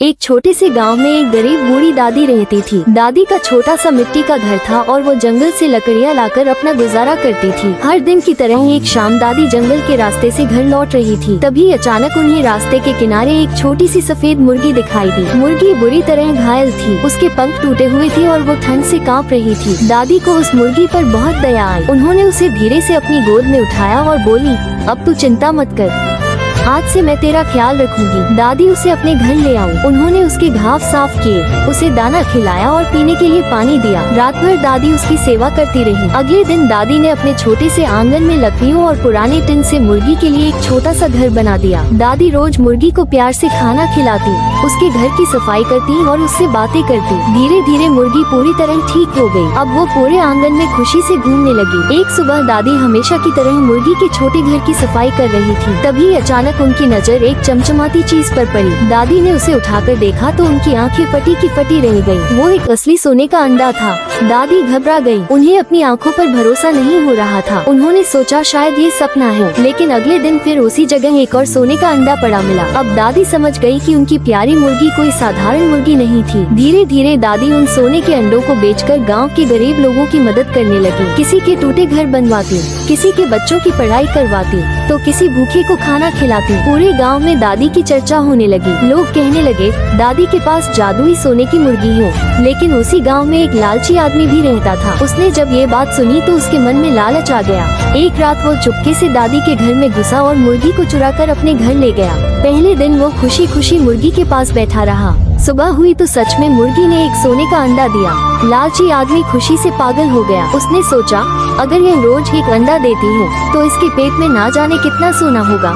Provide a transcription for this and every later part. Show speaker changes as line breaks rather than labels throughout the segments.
एक छोटे से गांव में एक गरीब बूढ़ी दादी रहती थी। दादी का छोटा सा मिट्टी का घर था और वो जंगल से लकड़ियां लाकर अपना गुजारा करती थी। हर दिन की तरह एक शाम दादी जंगल के रास्ते से घर लौट रही थी। तभी अचानक उन्हें रास्ते के किनारे एक छोटी सी सफेद मुर्गी दिखाई दी। मुर्गी बुरी तरह घायल थी, उसके पंख टूटे हुए थे और वो ठंड से कांप रही थी। दादी को उस मुर्गी पर बहुत दया आई। उन्होंने उसे धीरे से अपनी गोद में उठाया और बोली, अब तू चिंता मत कर, आज से मैं तेरा ख्याल रखूंगी। दादी उसे अपने घर ले आई। उन्होंने उसके घाव साफ किए, उसे दाना खिलाया और पीने के लिए पानी दिया। रात भर दादी उसकी सेवा करती रही। अगले दिन दादी ने अपने छोटे से आंगन में लकड़ियों और पुराने टिन से मुर्गी के लिए एक छोटा सा घर बना दिया। दादी रोज मुर्गी को प्यार से खाना खिलाती, उसके घर की सफाई करती और उससे बातें करती। धीरे धीरे मुर्गी पूरी तरह ठीक हो गई। अब वो पूरे आंगन में खुशी से घूमने लगी। एक सुबह दादी हमेशा की तरह मुर्गी के छोटे घर की सफाई कर रही थी। तभी अचानक उनकी नजर एक चमचमाती चीज पर पड़ी। दादी ने उसे उठाकर देखा तो उनकी आंखें फटी की फटी रह गईं। वो एक असली सोने का अंडा था। दादी घबरा गई। उन्हें अपनी आंखों पर भरोसा नहीं हो रहा था। उन्होंने सोचा शायद ये सपना है, लेकिन अगले दिन फिर उसी जगह एक और सोने का अंडा पड़ा मिला। अब दादी समझ गई कि उनकी प्यारी मुर्गी कोई साधारण मुर्गी नहीं थी। धीरे धीरे दादी उन सोने के अंडों को बेचकर गांव के गरीब लोगों की मदद करने लगी। किसी के टूटे घर बनवाती, किसी के बच्चों की पढ़ाई करवाती, तो किसी भूखे को खाना खिलाती। पूरे गांव में दादी की चर्चा होने लगी। लोग कहने लगे, दादी के पास जादुई सोने की मुर्गी है। लेकिन उसी गांव में एक लालची आदमी भी रहता था। उसने जब ये बात सुनी तो उसके मन में लालच आ गया। एक रात वो चुपके से दादी के घर में घुसा और मुर्गी को चुराकर अपने घर ले गया। पहले दिन वो खुशी खुशी मुर्गी के पास बैठा रहा। सुबह हुई तो सच में मुर्गी ने एक सोने का अंडा दिया। लालची आदमी खुशी से पागल हो गया। उसने सोचा, अगर यह रोज एक अंडा देती है तो इसके पेट में ना जाने कितना सोना होगा।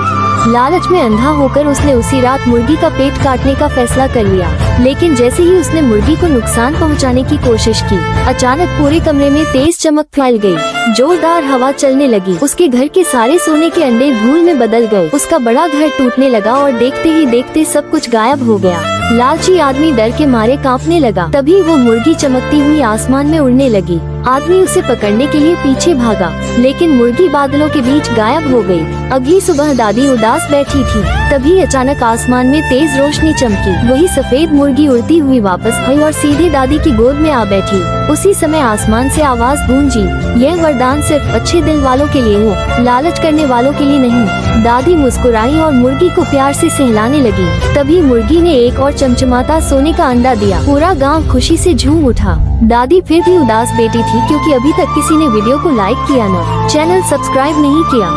लालच में अंधा होकर उसने उसी रात मुर्गी का पेट काटने का फैसला कर लिया। लेकिन जैसे ही उसने मुर्गी को नुकसान पहुंचाने की कोशिश की, अचानक पूरे कमरे में तेज चमक फैल गई। जोरदार हवा चलने लगी। उसके घर के सारे सोने के अंडे धूल में बदल गए। उसका बड़ा घर टूटने लगा और देखते ही देखते सब कुछ गायब हो गया। लालची आदमी डर के मारे कांपने लगा। तभी वो मुर्गी चमकती हुई आसमान में उड़ने लगी। आदमी उसे पकड़ने के लिए पीछे भागा, लेकिन मुर्गी बादलों के बीच गायब हो गई। अगली सुबह दादी उदास बैठी थी। तभी अचानक आसमान में तेज रोशनी चमकी। वही सफेद मुर्गी उड़ती हुई वापस आई और सीधे दादी की गोद में आ बैठी। उसी समय आसमान से आवाज गूंजी, यह वरदान सिर्फ अच्छे दिल वालों के लिए हो, लालच करने वालों के लिए नहीं। दादी मुस्कुराई और मुर्गी को प्यार से सहलाने लगी। तभी मुर्गी ने एक और चमचमाता सोने का अंडा दिया। पूरा गांव खुशी से झूम उठा। दादी फिर भी उदास बैठी थी, क्योंकि अभी तक किसी ने वीडियो को लाइक किया न चैनल सब्सक्राइब नहीं किया।